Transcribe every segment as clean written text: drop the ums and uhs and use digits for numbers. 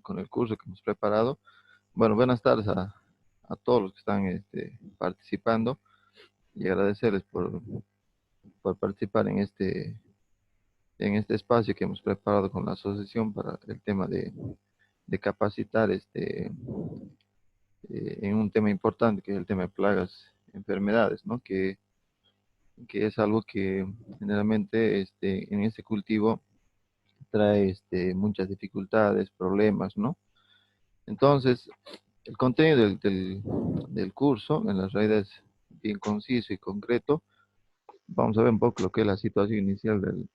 con el curso que hemos preparado. Bueno, buenas tardes a todos los que están participando y agradecerles por participar en este espacio que hemos preparado con la asociación para el tema de capacitar en un tema importante que es el tema de plagas, enfermedades, ¿no? Que es algo que generalmente en este cultivo trae muchas dificultades, problemas, ¿no? Entonces, el contenido del curso en la realidad es bien conciso y concreto. Vamos a ver un poco lo que es la situación inicial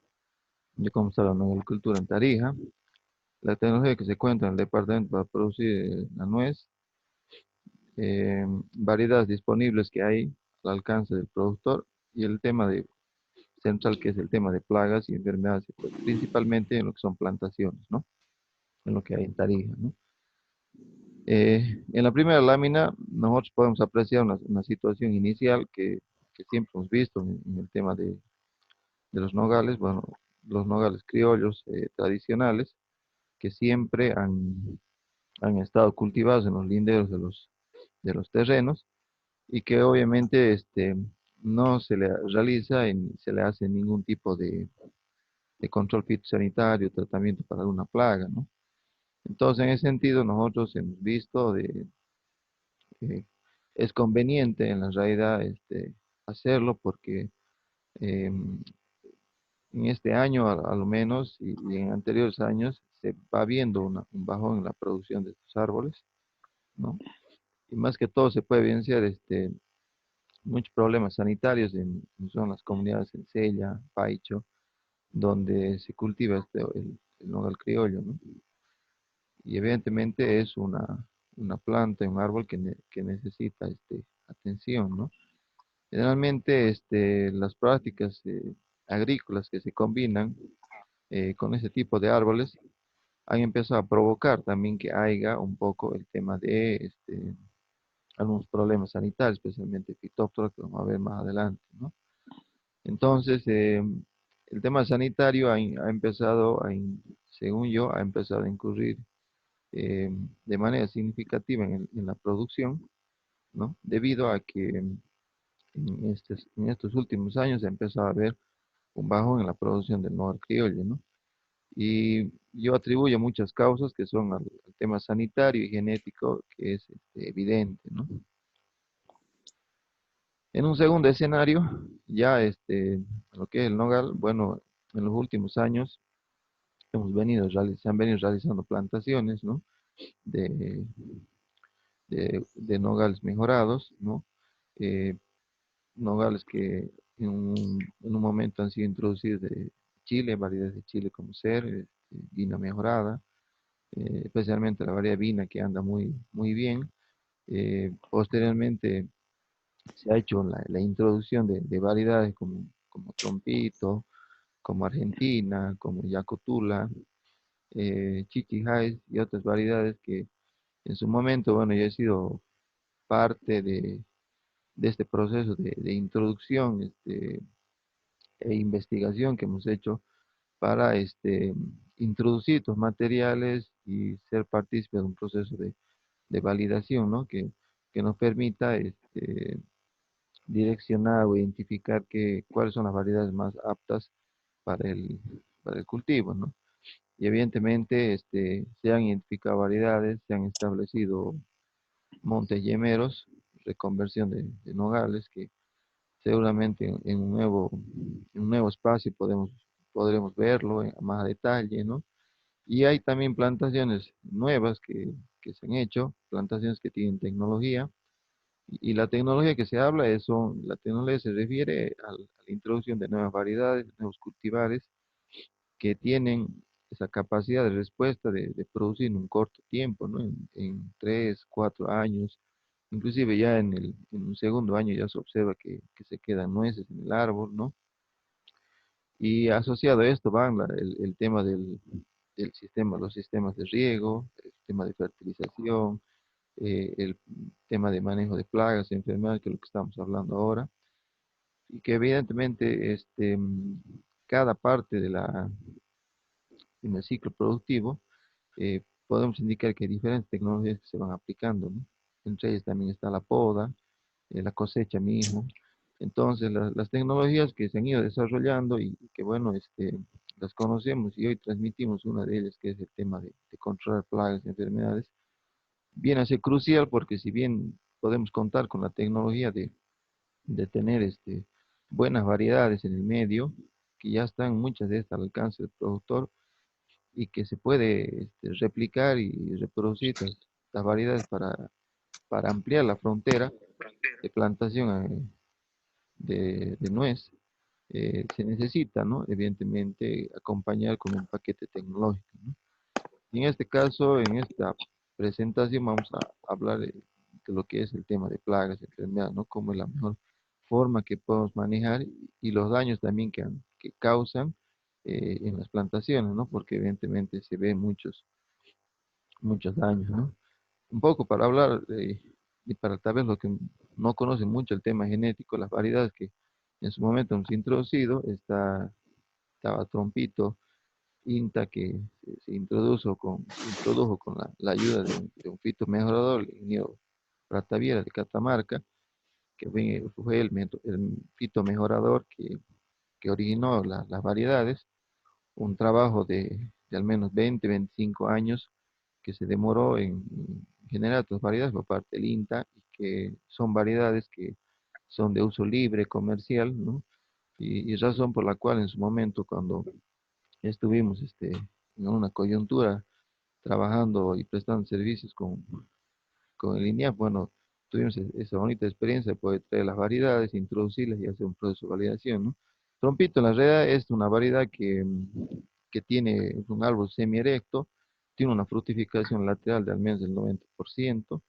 de cómo está la agricultura en Tarija, la tecnología que se cuenta en el departamento para producir la nuez, eh, variedades disponibles que hay al alcance del productor y el tema central que es el tema de plagas y enfermedades, pues, principalmente en lo que son plantaciones, ¿no? En lo que hay en Tarija, ¿no? En la primera lámina nosotros podemos apreciar una situación inicial que siempre hemos visto en el tema de los nogales, bueno, los nogales criollos tradicionales que siempre han estado cultivados en los linderos de los terrenos y que obviamente no se le realiza ni se le hace ningún tipo de control fitosanitario, tratamiento para alguna plaga, ¿no? Entonces, en ese sentido, nosotros hemos visto que es conveniente en la realidad hacerlo porque eh, en este año a lo menos y en anteriores años se va viendo un bajón en la producción de estos árboles, ¿no? Y más que todo se puede evidenciar muchos problemas sanitarios en son las comunidades en Sella, Paicho, donde se cultiva el nogal criollo, ¿no? Y evidentemente es una planta, un árbol que necesita atención, ¿no? Generalmente las prácticas agrícolas que se combinan con ese tipo de árboles han empezado a provocar también que haya un poco el tema de algunos problemas sanitarios, especialmente fitóptera, que vamos a ver más adelante, ¿no? Entonces, el tema sanitario ha empezado, según yo, ha empezado a incurrir de manera significativa en la producción, ¿no? Debido a que en estos últimos años se ha empezado a ver un bajón en la producción del nogal criollo, ¿no? Y yo atribuyo muchas causas que son al tema sanitario y genético, que es evidente, ¿no? En un segundo escenario, ya lo que es el nogal, bueno, en los últimos años se han venido realizando plantaciones, ¿no? De, de nogales mejorados, ¿no? Eh, Nogales que en un momento han sido introducidos de Chile, variedades de Chile como ser, vina mejorada, especialmente la variedad vina que anda muy bien. Posteriormente se ha hecho la introducción de variedades como Trompito, como Argentina, como Yacotula, Chichijais y otras variedades que en su momento, bueno, ya he sido parte de este proceso de introducción e investigación que hemos hecho para introducir estos materiales y ser partícipe de un proceso de validación, ¿no? Que nos permita direccionar o identificar cuáles son las variedades más aptas para para el cultivo, ¿no? Y evidentemente se han identificado variedades, se han establecido montes yemeros, reconversión de nogales, que seguramente en un nuevo espacio podremos verlo más a detalle, ¿no? Y hay también plantaciones nuevas que se han hecho, plantaciones que tienen tecnología, y la tecnología que se habla la tecnología se refiere a la introducción de nuevas variedades, nuevos cultivares que tienen esa capacidad de respuesta de producir en un corto tiempo, ¿no? En 3, 4 años, inclusive ya en un segundo año ya se observa que se quedan nueces en el árbol, ¿no? Y asociado a esto van el tema del sistema, los sistemas de riego, el tema de fertilización, el tema de manejo de plagas, enfermedades, que es lo que estamos hablando ahora, y que evidentemente cada parte en el ciclo productivo podemos indicar que hay diferentes tecnologías que se van aplicando, ¿no? Entre ellas también está la poda, la cosecha mismo. Entonces, las tecnologías que se han ido desarrollando y que, bueno, las conocemos y hoy transmitimos una de ellas, que es el tema de controlar plagas y enfermedades, viene a ser crucial porque si bien podemos contar con la tecnología de tener buenas variedades en el medio, que ya están muchas de estas al alcance del productor y que se puede replicar y reproducir estas variedades para ampliar la frontera de plantación de nuez, se necesita, ¿no? Evidentemente, acompañar con un paquete tecnológico, ¿no? Y en este caso, en esta presentación, vamos a hablar de lo que es el tema de plagas y enfermedades, ¿no? Cómo es la mejor forma que podemos manejar y los daños también que causan en las plantaciones, ¿no? Porque evidentemente se ven muchos daños, ¿no? Un poco para hablar y para tal vez los que no conocen mucho el tema genético, las variedades que en su momento hemos introducido, estaba Trompito, INTA, que se introdujo con la ayuda de un fito mejorador, el ingeniero Rataviera de Catamarca, que fue el fito mejorador que originó las variedades, un trabajo de al menos 20, 25 años que se demoró en generar otras variedades por parte del INTA y que son variedades que son de uso libre, comercial, ¿no? Y razón por la cual en su momento cuando estuvimos en una coyuntura trabajando y prestando servicios con el INEAP, bueno, tuvimos esa bonita experiencia de poder traer las variedades, introducirlas y hacer un proceso de validación, ¿no? Trompito en la realidad es una variedad que tiene un árbol semierecto, tiene una fructificación lateral de al menos del 90%.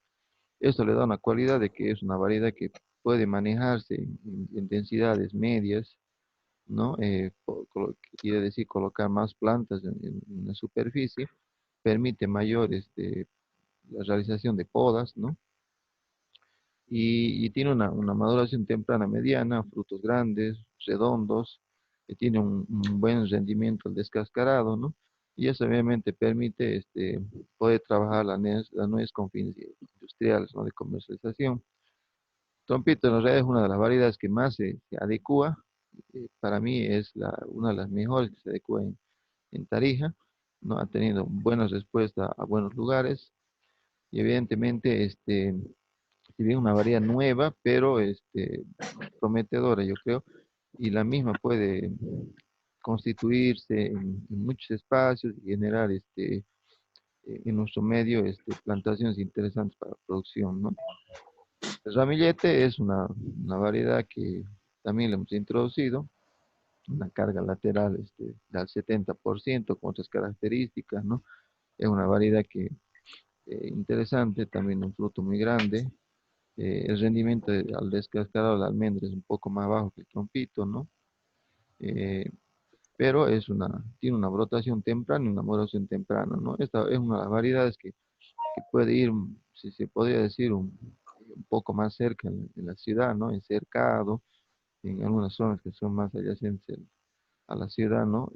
Esto le da una cualidad de que es una variedad que puede manejarse en densidades medias, ¿no? Quiere decir colocar más plantas en la superficie, permite mayor la realización de podas, ¿no? Y tiene una maduración temprana mediana, frutos grandes, redondos, que tiene un buen rendimiento al descascarado, ¿no? Y eso obviamente permite poder trabajar la nuez con fines industriales, ¿no? De comercialización. Trompito en realidad es una de las variedades que más se adecua. Para mí es una de las mejores que se adecua en Tarija, ¿no? Ha tenido buenas respuestas a buenos lugares y evidentemente si bien una variedad nueva, pero prometedora, yo creo, y la misma puede constituirse en muchos espacios y generar en nuestro medio plantaciones interesantes para producción, ¿no? El ramillete es una variedad que también le hemos introducido, una carga lateral del 70% con otras características, ¿no? Es una variedad que interesante, también un fruto muy grande. El rendimiento al descascarado de la almendra es un poco más bajo que el trompito, ¿no? Eh, pero tiene una brotación temprana y una maduración temprana, ¿no? Esta es una de las variedades que puede ir, si se podría decir, un poco más cerca en la ciudad, ¿no? En cercado, en algunas zonas que son más adyacentes a la ciudad, ¿no?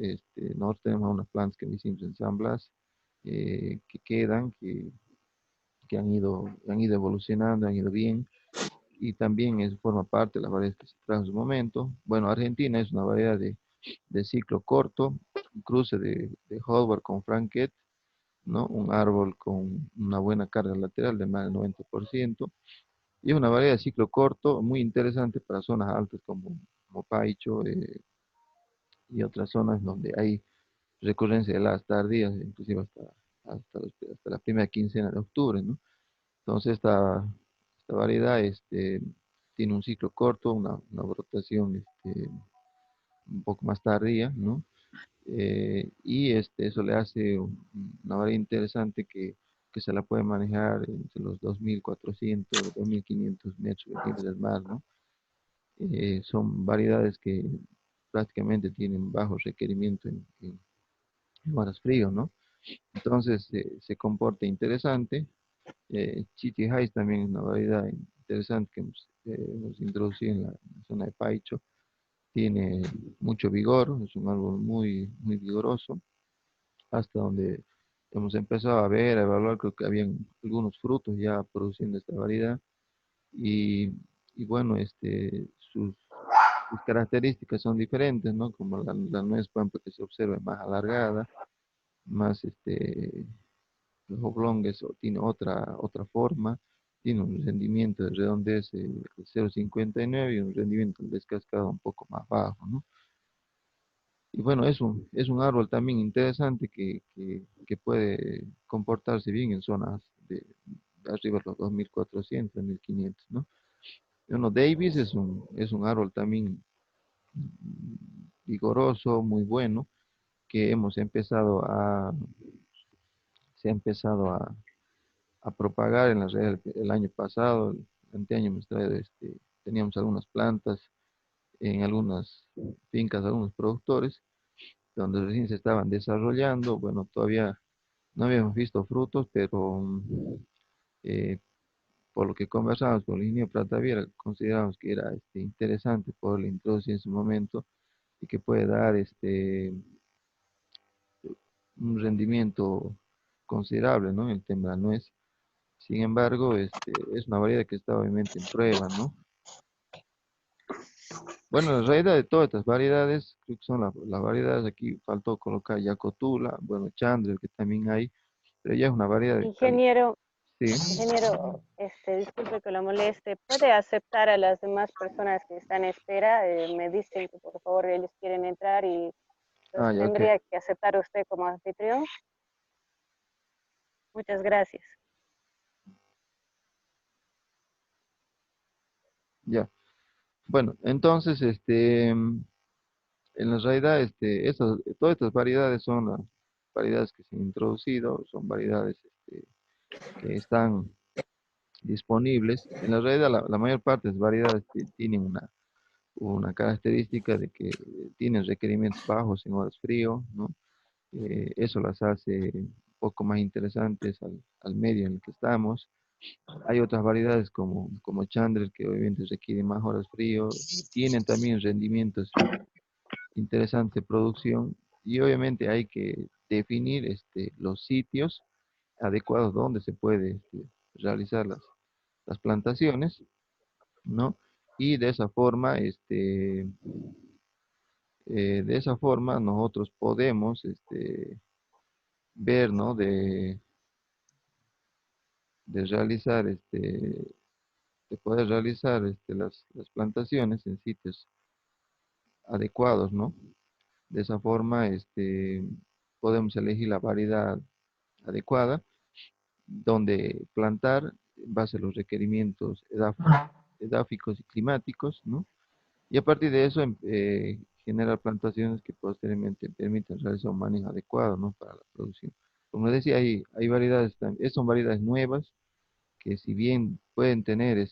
Nosotros tenemos unas plantas que hicimos en San Blas, que quedan, que han ido evolucionando, han ido bien, y también forma parte de las variedades que se trajo en su momento. Bueno, Argentina es una variedad de ciclo corto, un cruce de Howard con Franket, ¿no? Un árbol con una buena carga lateral de más del 90%, y es una variedad de ciclo corto muy interesante para zonas altas como Paicho y otras zonas donde hay recurrencia de las tardías, inclusive hasta la primera quincena de octubre, ¿no? Entonces esta variedad tiene un ciclo corto, una brotación un poco más tardía, ¿no? Y eso le hace una variedad interesante que se la puede manejar entre los 2.400, 2.500 metros de nivel del mar, ¿no? Son variedades que prácticamente tienen bajo requerimiento en horas frío, ¿no? Entonces se comporta interesante. Chiti Heights también es una variedad interesante que hemos introducido en la zona de Paicho. Tiene mucho vigor, es un árbol muy, muy vigoroso, hasta donde hemos empezado a ver, a evaluar, creo que habían algunos frutos ya produciendo esta variedad y, y bueno, sus características son diferentes, ¿no? Como la nuez, por ejemplo, que se observa más alargada, más los oblongues tiene otra forma, tiene un rendimiento de redondez 0,59 y un rendimiento del descascado un poco más bajo, ¿no? Y bueno, es un árbol también interesante que puede comportarse bien en zonas de arriba de los 2400, 1500, ¿no? Bueno, Davis es un árbol también vigoroso, muy bueno, que se ha empezado a propagar en las redes el año pasado, el anteaño teníamos algunas plantas en algunas fincas, algunos productores, donde recién se estaban desarrollando, bueno, todavía no habíamos visto frutos, pero eh, por lo que conversamos con el ingeniero Pratavieira, consideramos que era interesante poderlo introducir en su momento y que puede dar un rendimiento considerable, ¿no? El tema de la nuez. Sin embargo, es una variedad que está obviamente en prueba, ¿no? Bueno, en realidad de todas estas variedades, creo que son las variedades, aquí faltó colocar Yacotula, bueno, Chandler, que también hay, pero ya es una variedad de calidad. Ingeniero, Sí, ingeniero, disculpe que lo moleste, ¿puede aceptar a las demás personas que están en espera? Me dicen que por favor ellos quieren entrar y los ah, ya, ok, tendría que aceptar usted como anfitrión. Muchas gracias. ya. Bueno, entonces, en la realidad, todas estas variedades son las variedades que se han introducido, son variedades que están disponibles. En la realidad, la mayor parte de las variedades tienen una característica de que tienen requerimientos bajos en horas frío, ¿no? Eso las hace un poco más interesantes al medio en el que estamos. Hay otras variedades como Chandler que obviamente requieren más horas frío, tienen también rendimientos interesantes de producción y obviamente hay que definir los sitios adecuados donde se puede realizar las plantaciones, ¿no? Y de esa forma nosotros podemos ver, ¿no? De realizar, de poder realizar las plantaciones en sitios adecuados, ¿no? De esa forma, podemos elegir la variedad adecuada donde plantar en base a los requerimientos edáficos y climáticos, ¿no? Y a partir de eso, generar plantaciones que posteriormente permitan realizar un manejo adecuado, ¿no? Para la producción. Como decía, hay variedades, son variedades nuevas que si bien pueden tener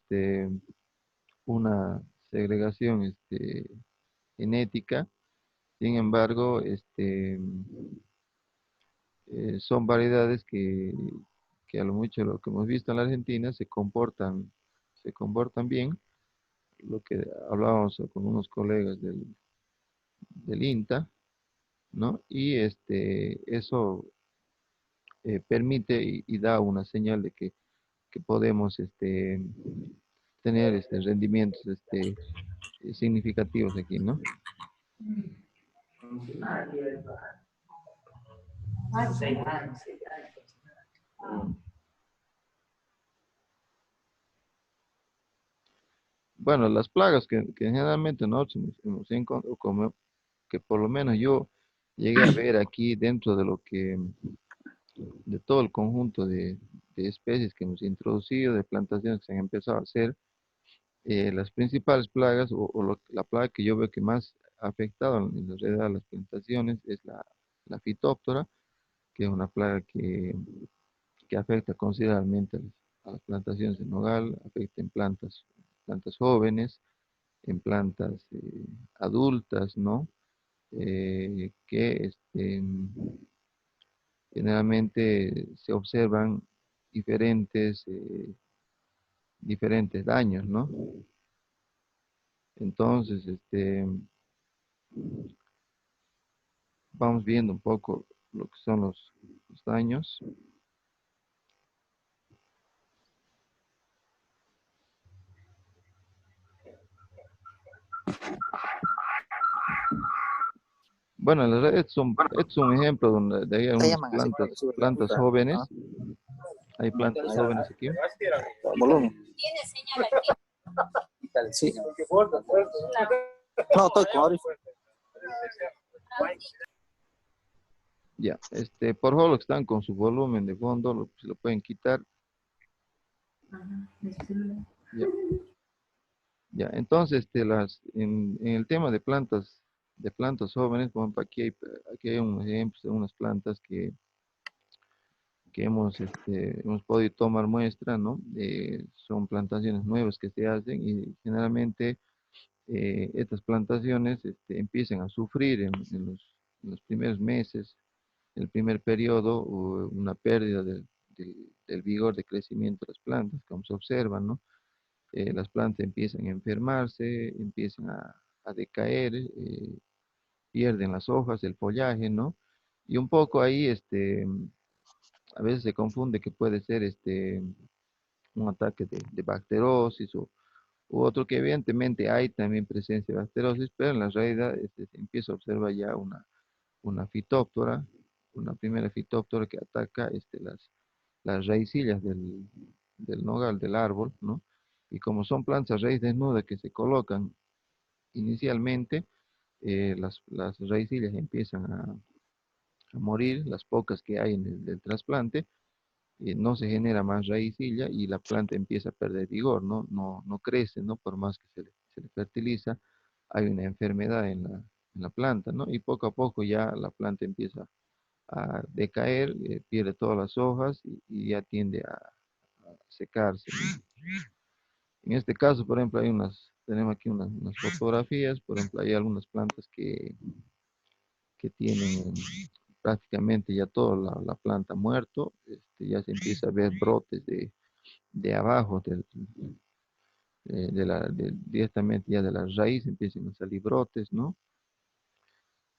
una segregación genética, sin embargo, son variedades que a lo mucho lo que hemos visto en la Argentina se comportan bien, lo que hablábamos con unos colegas del INTA, ¿no? Y eso permite y da una señal de que podemos tener rendimientos significativos aquí, ¿no? Bueno, las plagas que generalmente nosotros hemos encontrado, como que por lo menos yo llegué a ver aquí dentro de todo el conjunto de especies que hemos introducido, de plantaciones que se han empezado a hacer, las principales plagas la plaga que yo veo que más ha afectado en realidad a las plantaciones es la fitóptora, que es una plaga que afecta considerablemente a las plantaciones de nogal, afecta en plantas jóvenes, en plantas adultas, ¿no? Que generalmente se observan diferentes daños, ¿no? Entonces, vamos viendo un poco lo que son los daños. Bueno, en realidad este es un ejemplo donde hay Te algunas llaman así cuando reciben la plantas fruta. jóvenes. Ah, Hay plantas jóvenes aquí. volumen. Dale, sí. No, estoy con audífonos. Ya, por favor, los que están con su volumen de fondo, se lo pueden quitar. Ya, ya. Entonces, en el tema de plantas jóvenes, por ejemplo, aquí hay unos ejemplos de unas plantas que hemos podido tomar muestra, ¿no? Son plantaciones nuevas que se hacen y generalmente estas plantaciones empiezan a sufrir en los primeros meses, el primer periodo, una pérdida del vigor de crecimiento de las plantas, como se observa, ¿no? Las plantas empiezan a enfermarse, empiezan a decaer, pierden las hojas, el follaje, ¿no? Y un poco ahí, a veces se confunde que puede ser un ataque de bacterosis u otro que evidentemente hay también presencia de bacterosis, pero en la realidad se empieza a observar ya una fitóptora, una primera fitóptora que ataca las raicillas del nogal, del árbol, ¿no? Y como son plantas raíz desnuda que se colocan inicialmente, las raicillas empiezan a morir, las pocas que hay en el trasplante, no se genera más raicilla y la planta empieza a perder vigor, ¿no? No crece, ¿no? Por más que se le fertiliza, hay una enfermedad en la planta, ¿no? Y poco a poco ya la planta empieza a decaer, pierde todas las hojas y ya tiende a secarse, ¿no? En este caso, por ejemplo, tenemos aquí unas fotografías, por ejemplo, hay algunas plantas que tienen prácticamente ya toda la planta muerto, ya se empieza a ver brotes de abajo, directamente ya de la raíz empiezan a salir brotes, ¿no?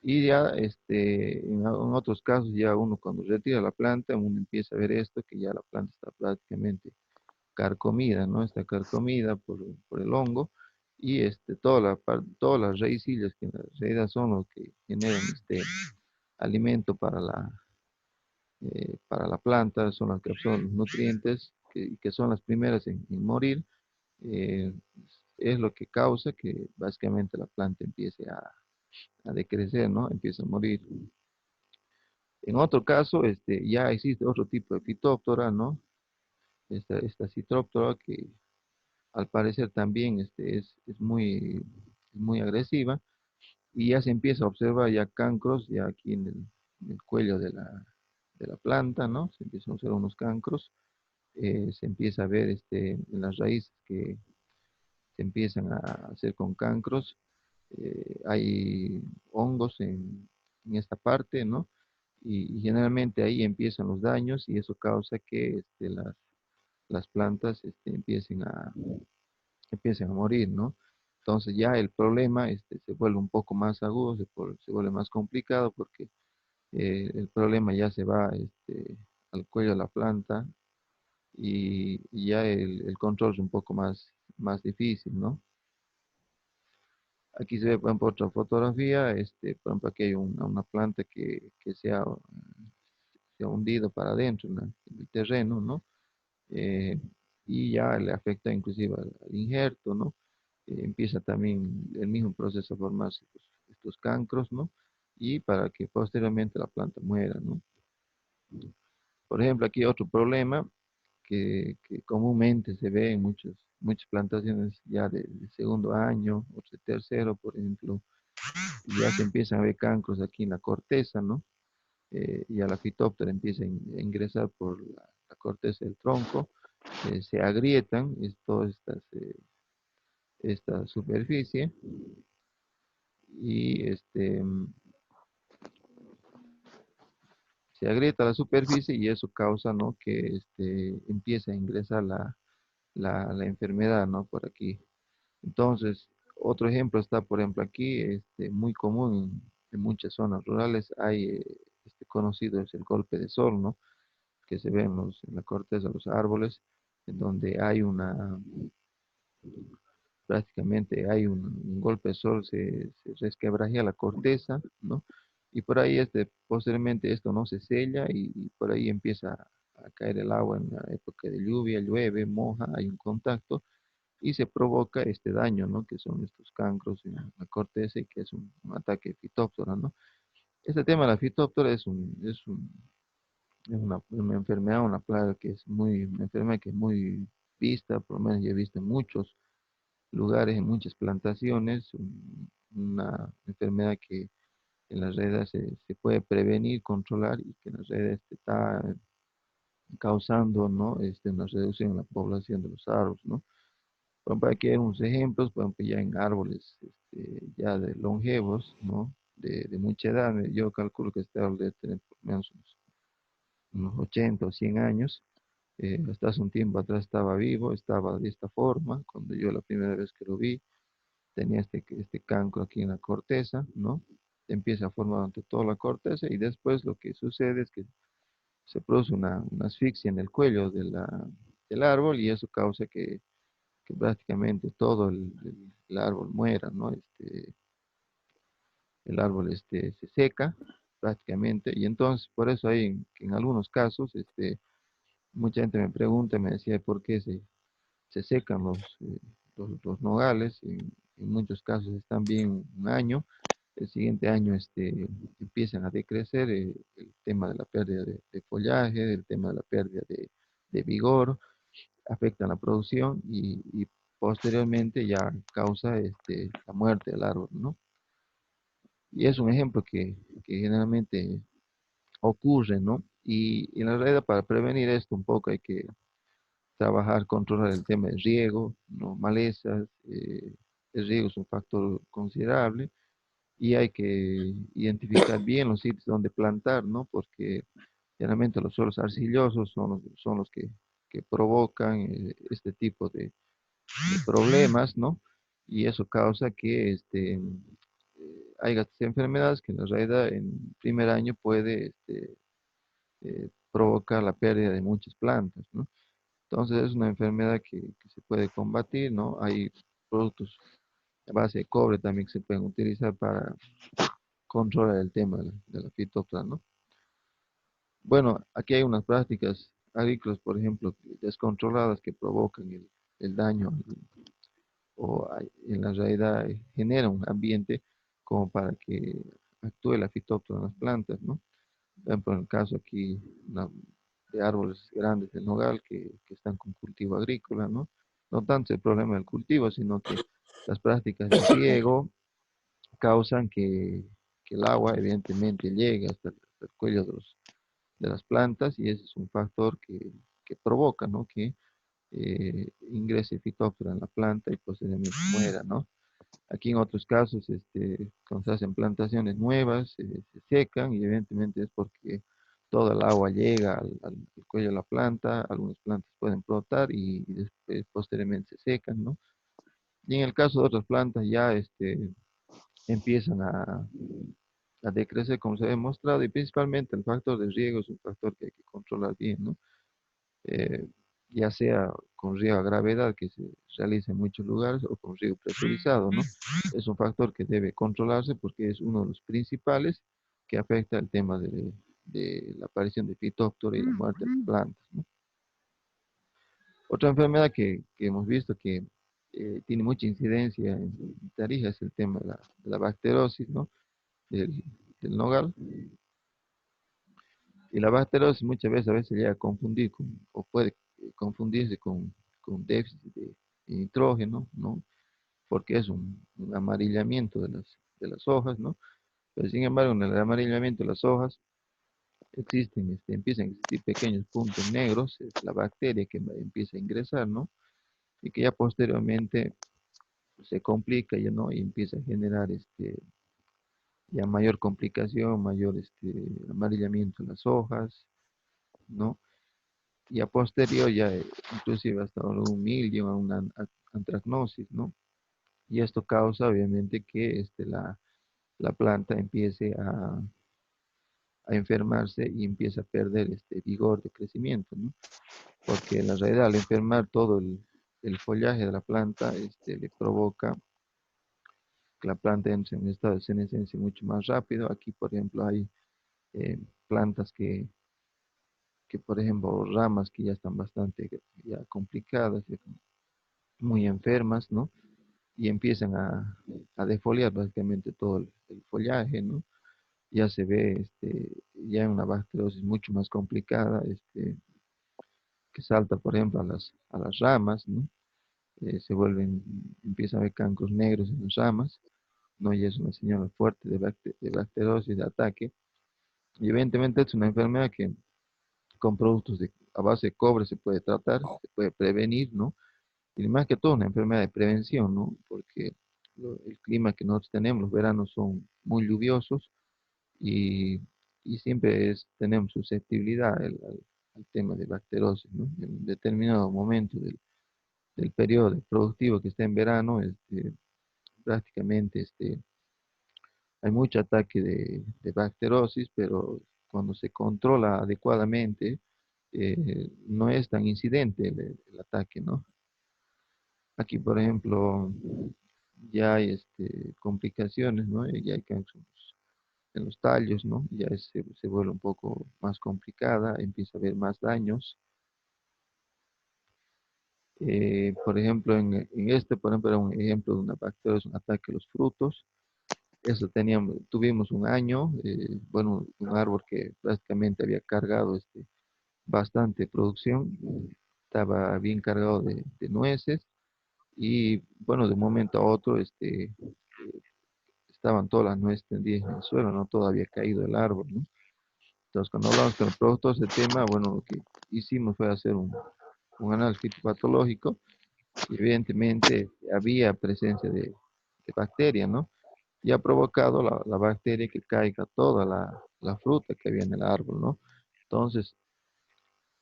Y ya en otros casos, ya uno cuando retira la planta, uno empieza a ver esto, que ya la planta está prácticamente carcomida, ¿no? Está carcomida por el hongo y todas las raicillas que en realidad son los que generan alimento para la planta, son las que absorben los nutrientes, que son las primeras en morir, eh, es lo que causa que básicamente la planta empiece a decrecer, ¿no? Empieza a morir. En otro caso, ya existe otro tipo de fitóptora, ¿no? Esta citróptora que al parecer también es muy agresiva y ya se empieza a observar ya cancros ya aquí en el cuello de la planta, ¿no? Se empiezan a observar unos cancros, se empieza a ver en las raíces que se empiezan a hacer con cancros, hay hongos en esta parte, ¿no? Y generalmente ahí empiezan los daños y eso causa que las plantas empiecen a morir, ¿no? Entonces ya el problema se vuelve un poco más agudo, se vuelve más complicado porque el problema ya se va al cuello de la planta y ya el control es un poco más difícil, ¿no? Aquí se ve, por ejemplo, otra fotografía, por ejemplo, aquí hay una planta que se ha hundido para adentro en el terreno, ¿no? Eh, y ya le afecta inclusive al injerto, ¿no? Empieza también el mismo proceso a formarse estos cancros, ¿no? Y para que posteriormente la planta muera, ¿no? Por ejemplo, aquí otro problema que comúnmente se ve en muchas plantaciones ya de segundo año o de tercero, por ejemplo, ya se empiezan a ver cancros aquí en la corteza, ¿no? Ya la fitóptera empieza a ingresar por la corteza del tronco, se agrietan todas esta superficie y se agrieta la superficie y eso causa, ¿no? Que empiece a ingresar la enfermedad, ¿no? Por aquí. Entonces, otro ejemplo está, por ejemplo, aquí, muy común en muchas zonas rurales, hay conocido es el golpe de sol, ¿no? Que se ve en la corteza de los árboles, en donde hay prácticamente hay un golpe de sol, se resquebraja la corteza, ¿no? Y por ahí posteriormente esto no se sella y por ahí empieza a caer el agua en la época de lluvia, llueve, moja, hay un contacto y se provoca este daño, ¿no? Que son estos cancros en la corteza y que es un ataque de fitóptora, ¿no? Este tema de la fitóptora es una enfermedad, una plaga que es una enfermedad que es muy vista, por lo menos yo he visto en muchos lugares, en muchas plantaciones, una enfermedad que en las redes se puede prevenir, controlar y que en las redes está causando, ¿no? Una reducción en la población de los árboles, ¿no? Por ejemplo, aquí hay unos ejemplos, por ejemplo, ya en árboles ya de longevos, ¿no? De mucha edad, yo calculo que este árbol debe tener por lo menos unos 80 o 100 años. Hasta hace un tiempo atrás estaba vivo, estaba de esta forma, cuando yo la primera vez que lo vi, tenía este cancro aquí en la corteza, ¿no? Empieza a formar ante toda la corteza y después lo que sucede es que se produce una asfixia en el cuello del árbol y eso causa que prácticamente todo el árbol muera, ¿no? El árbol se seca prácticamente y entonces por eso hay en algunos casos, mucha gente me pregunta, me decía por qué se secan los nogales, en muchos casos están bien un año, el siguiente año empiezan a decrecer, el tema de la pérdida de follaje, el tema de la pérdida de vigor, afectan la producción y posteriormente ya causa la muerte del árbol, ¿no? Y es un ejemplo que generalmente ocurre, ¿no? Y en la realidad para prevenir esto un poco hay que trabajar, controlar el tema del riego, ¿no? Malezas, el riego es un factor considerable y hay que identificar bien los sitios donde plantar, ¿no? Porque generalmente los suelos arcillosos son los que provocan este tipo de problemas, ¿no? Y eso causa que haya estas enfermedades que en realidad en primer año puede provocar la pérdida de muchas plantas, ¿no? Entonces es una enfermedad que se puede combatir, ¿no? Hay productos a base de cobre también que se pueden utilizar para controlar el tema de la fitóptera, ¿no? Bueno, aquí hay unas prácticas agrícolas, por ejemplo, descontroladas que provocan el daño en la realidad genera un ambiente como para que actúe la fitóptera en las plantas, ¿no? Por ejemplo, en el caso aquí de árboles grandes del nogal que están con cultivo agrícola, ¿no? No tanto el problema del cultivo, sino que las prácticas de riego causan que el agua evidentemente llegue hasta el cuello de las plantas y ese es un factor que provoca, ¿no? Que ingrese fitóptera en la planta y posteriormente muera, ¿no? Aquí en otros casos, cuando se hacen plantaciones nuevas, se secan y evidentemente es porque toda el agua llega al cuello de la planta, algunas plantas pueden brotar y después posteriormente se secan, ¿no? Y en el caso de otras plantas ya empiezan a decrecer como se ha demostrado y principalmente el factor de riego es un factor que hay que controlar bien, ¿no? eh, ya sea con riego a gravedad que se realiza en muchos lugares o con riego presurizado, ¿no? Es un factor que debe controlarse porque es uno de los principales que afecta el tema de la aparición de fitóptora y la muerte de las plantas, ¿no? Otra enfermedad que hemos visto que tiene mucha incidencia en Tarija es el tema de la bacterosis, ¿no? Del, del nogal. Y la bacterosis muchas veces a veces llega a confundir o puede confundirse con déficit de nitrógeno, ¿no? Porque es un amarillamiento de las hojas, ¿no? Pero sin embargo, en el amarillamiento de las hojas empiezan a existir pequeños puntos negros, es la bacteria que empieza a ingresar, ¿no? Y que ya posteriormente se complica, ya, ¿no? Y empieza a generar ya mayor complicación, mayor amarillamiento en las hojas, ¿no? Y a posterior ya inclusive hasta un mildio, a una antracnosis, ¿no? Y esto causa obviamente que la planta empiece a enfermarse y empieza a perder este vigor de crecimiento, ¿no? Porque en la realidad al enfermar todo el follaje de la planta le provoca que la planta entre en un estado de senescencia mucho más rápido. Aquí, por ejemplo, hay plantas por ejemplo, ramas que ya están bastante ya complicadas, ya muy enfermas, ¿no? Y empiezan a defoliar básicamente todo el follaje, ¿no? Ya se ve ya una bacterosis mucho más complicada, que salta, por ejemplo, a las ramas, ¿no? Empieza a haber cancros negros en las ramas, ¿no? Y es una señal fuerte de bacterosis, de ataque. Y evidentemente es una enfermedad que con productos a base de cobre se puede tratar, se puede prevenir, ¿no? Y más que todo una enfermedad de prevención, ¿no? Porque el clima que nosotros tenemos, los veranos son muy lluviosos y, y siempre tenemos susceptibilidad al tema de bacterosis, ¿no? En un determinado momento del periodo productivo que está en verano, prácticamente hay mucho ataque de bacterosis, pero cuando se controla adecuadamente, no es tan incidente el ataque, ¿no? Aquí, por ejemplo, ya hay complicaciones, ¿no? Ya hay cáncer en los tallos, ¿no? Se vuelve un poco más complicada, empieza a haber más daños. Por ejemplo, por ejemplo, era un ejemplo de una bacteria, es un ataque a los frutos. Eso tuvimos un año, bueno, un árbol que prácticamente había cargado bastante producción, estaba bien cargado de nueces y bueno, de un momento a otro estaban todas las nueces tendidas en el suelo, no todo había caído el árbol, ¿no? Entonces, cuando hablamos con el productor de ese tema, bueno, lo que hicimos fue hacer un análisis fitopatológico y evidentemente había presencia de bacterias, ¿no? Y ha provocado la bacteria que caiga toda la fruta que había en el árbol, ¿no? Entonces,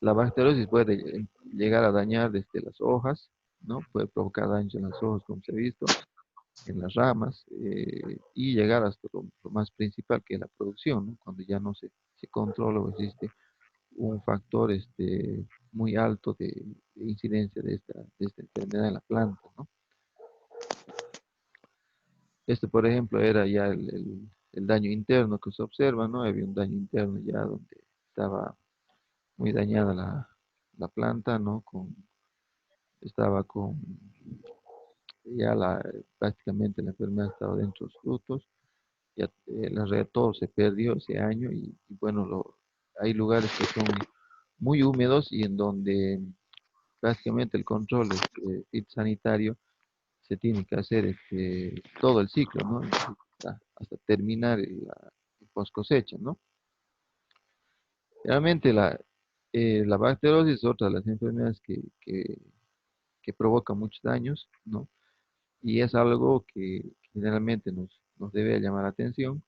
la bacteriosis puede llegar a dañar desde las hojas, ¿no? Puede provocar daños en las hojas, como se ha visto, en las ramas, y llegar hasta lo más principal, que es la producción, ¿no? Cuando ya no se controla o existe un factor muy alto de incidencia de esta enfermedad en la planta, ¿no? Por ejemplo, era ya el daño interno que se observa, ¿no? Había un daño interno ya donde estaba muy dañada la planta, ¿no? Estaba con, ya prácticamente la enfermedad estaba dentro de los frutos, ya la red todo se perdió ese año y bueno, hay lugares que son muy húmedos y en donde prácticamente el control sanitario se tiene que hacer todo el ciclo, ¿no? Hasta terminar el post cosecha, ¿no? Realmente la bacterosis es otra de las enfermedades que provoca muchos daños, ¿no? Y es algo que generalmente nos debe llamar la atención.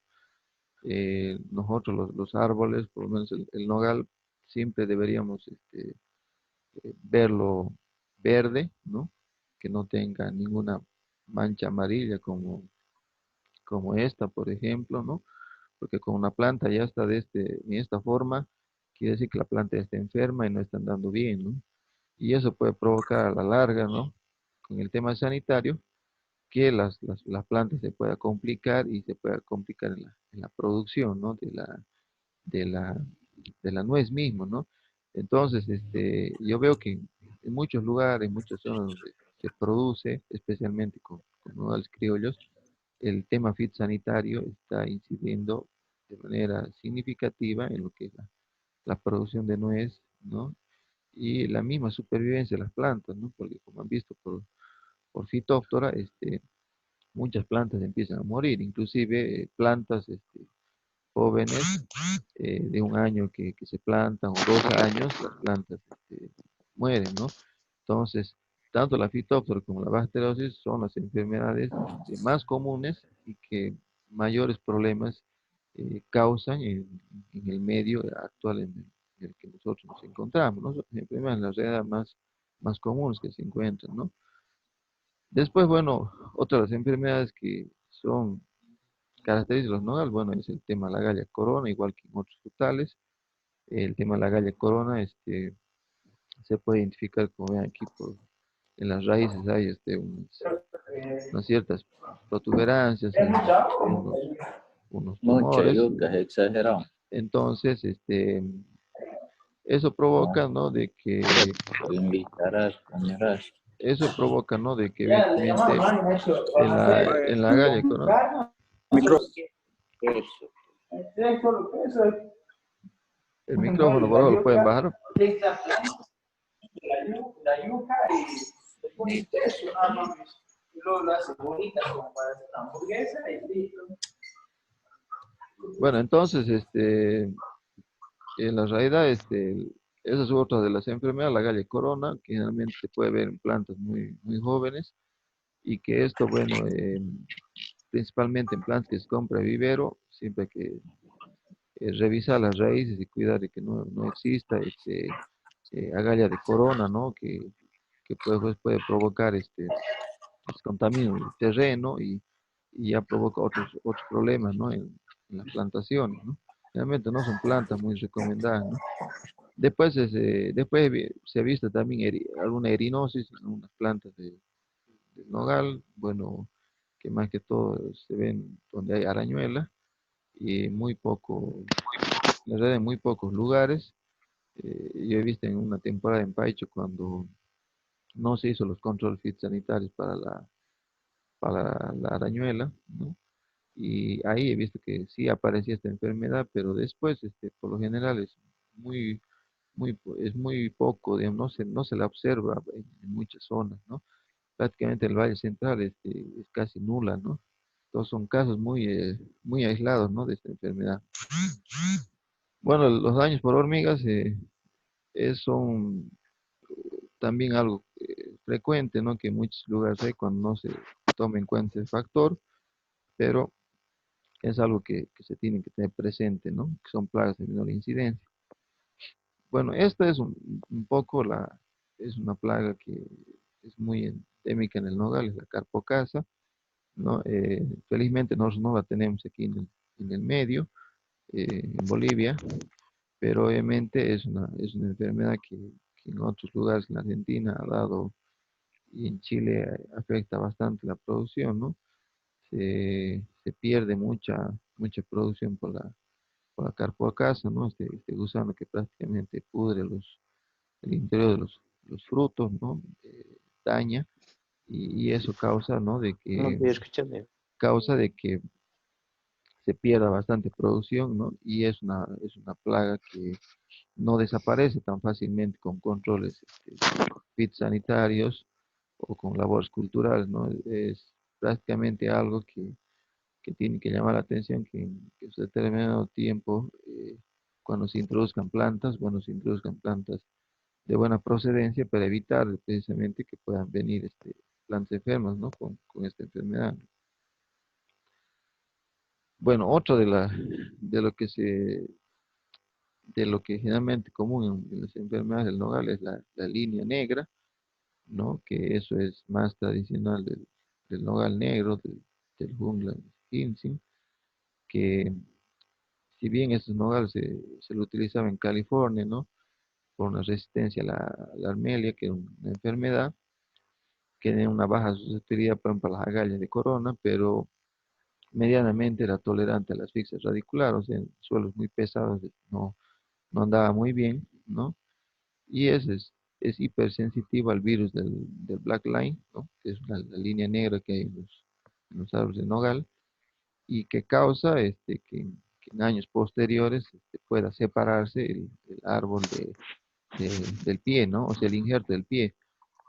Nosotros los árboles, por lo menos el nogal, siempre deberíamos verlo verde, ¿no? Que no tenga ninguna mancha amarilla como esta, por ejemplo, ¿no? Porque con una planta ya está en esta forma, quiere decir que la planta está enferma y no está andando bien, ¿no? Y eso puede provocar a la larga, ¿no? Con el tema sanitario, que las plantas se pueda complicar y se pueda complicar en la producción, ¿no? De la, de la nuez mismo, ¿no? Entonces, yo veo que en muchos lugares, en muchas zonas donde se produce, especialmente con nodales criollos, el tema fitosanitario está incidiendo de manera significativa en lo que es la producción de nuez, ¿no? Y la misma supervivencia de las plantas, ¿no? Porque como han visto por Phytophthora, muchas plantas empiezan a morir, inclusive plantas jóvenes de un año que se plantan o 2 años, las plantas mueren, ¿no? Entonces, tanto la Phytophthora como la bacterosis son las enfermedades más comunes y que mayores problemas causan en el medio actual en el que nosotros nos encontramos, ¿no? Son las enfermedades, las realidad más comunes que se encuentran, ¿no? Después, bueno, otras enfermedades que son caracteriza los nogales, bueno, es el tema de la galla corona, igual que en otros frutales. El tema de la galla corona, se puede identificar, como ven aquí, en las raíces hay unas ciertas protuberancias, hay unos Mucha tumores. yuca, es exagerado. Entonces, eso provoca, ¿no? De que, Te invitarás, comerás. eso provoca, ¿no? De que evidentemente en la galla corona, Micro. Eso. el micrófono, por favor, lo pueden bajar. La yuca y bonito eso, nada más. Y luego lo hace bonita como para hacer una hamburguesa y listo. Bueno, entonces, en la realidad, esa es otra de las enfermedades, la galla corona, que generalmente se puede ver en plantas muy, muy jóvenes, y que esto, bueno, principalmente en plantas que se compra de vivero, siempre hay que revisar las raíces y cuidar de que no exista agallas de corona, ¿no? Que puede, pues, puede provocar que se contamine el terreno y ya provoca otros problemas, ¿no? En las plantaciones, ¿no? Realmente no son plantas muy recomendadas, ¿no? Después, se ha visto también alguna erinosis en algunas plantas del nogal, bueno, que más que todo se ven donde hay arañuela y muy poco, la verdad en muy pocos lugares. Yo he visto en una temporada en Paicho cuando no se hizo los control sanitarios para la arañuela, ¿no? Y ahí he visto que sí aparecía esta enfermedad, pero después, por lo general es es muy poco, digamos, no se la observa en muchas zonas, ¿no? Prácticamente el Valle Central, es casi nula, ¿no? Todos son casos muy aislados, ¿no? De esta enfermedad. Bueno, los daños por hormigas, son también algo frecuente, ¿no? Que en muchos lugares hay cuando no se toma en cuenta ese factor, pero es algo que se tiene que tener presente, ¿no? Que son plagas de menor incidencia. Bueno, esta es un poco es una plaga que es muy endémica en el nogal, es la carpocasa, ¿no? Felizmente nosotros no la tenemos aquí en el medio, en Bolivia, pero obviamente es una enfermedad que en otros lugares en la Argentina ha dado y en Chile afecta bastante la producción, ¿no? Se pierde mucha producción por la carpoacasa, ¿no? Este gusano que prácticamente pudre el interior de los frutos, ¿no? Daña y eso causa, ¿no? No estoy escuchando. Causa de que se pierda bastante producción, ¿no? Y es una plaga que no desaparece tan fácilmente con controles fitosanitarios o con labores culturales, ¿no? Es prácticamente algo que tiene que llamar la atención que en determinado tiempo, cuando se introduzcan plantas, bueno, se introduzcan plantas de buena procedencia para evitar precisamente que puedan venir plantas enfermas, ¿no? Con esta enfermedad. Bueno, otro de lo que de lo que es generalmente común en las enfermedades del nogal es la línea negra, ¿no? Que eso es más tradicional del nogal negro, del jungla ginseng, que si bien estos nogales se lo utilizaba en California, ¿no? Por una resistencia a la armelia, que es una enfermedad, que tiene una baja susceptibilidad, por ejemplo, a las agallas de corona, pero medianamente era tolerante a la asfixia radicular, o sea, en suelos muy pesados no andaba muy bien, ¿no? Y es hipersensitivo al virus del Black Line, ¿no? Que es la línea negra que hay en los árboles de nogal, y que causa que en años posteriores pueda separarse el árbol del pie, ¿no? O sea, el injerto del pie.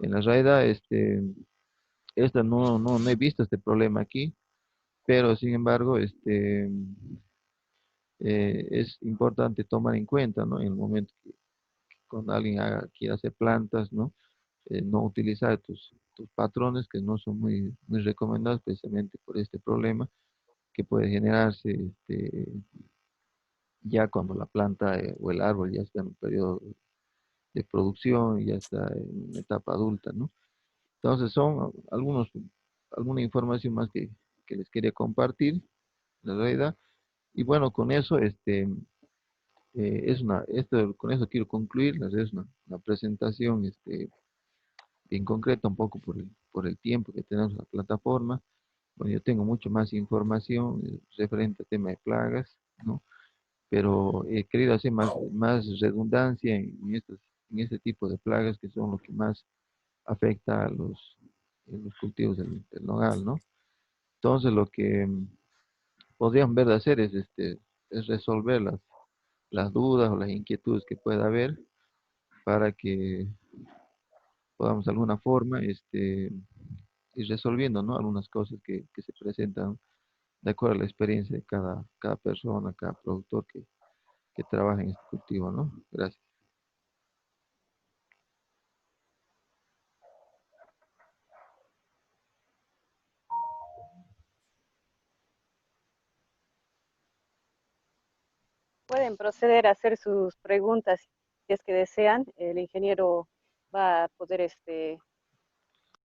En la realidad, esta no he visto este problema aquí, pero sin embargo, es importante tomar en cuenta, ¿no? En el momento que cuando alguien quiera hacer plantas, ¿no? No utilizar tus patrones que no son muy recomendados precisamente por este problema que puede generarse ya cuando la planta o el árbol ya está en un periodo de producción, ya está en una etapa adulta, ¿no? Entonces son alguna información más que les quería compartir la realidad. Y bueno, con eso, con eso quiero concluir, es una presentación, bien concreta, un poco por el tiempo que tenemos en la plataforma. Bueno, yo tengo mucho más información referente al tema de plagas, ¿no? Pero he querido hacer más redundancia en este tipo de plagas que son lo que más afecta a los cultivos del nogal, ¿no? Entonces, lo que podrían ver de hacer es resolver las dudas o las inquietudes que pueda haber para que podamos de alguna forma ir resolviendo, ¿no? Algunas cosas que se presentan de acuerdo a la experiencia de cada persona, cada productor que trabaja en este cultivo, ¿no? Gracias. Pueden proceder a hacer sus preguntas si es que desean. El ingeniero va a poder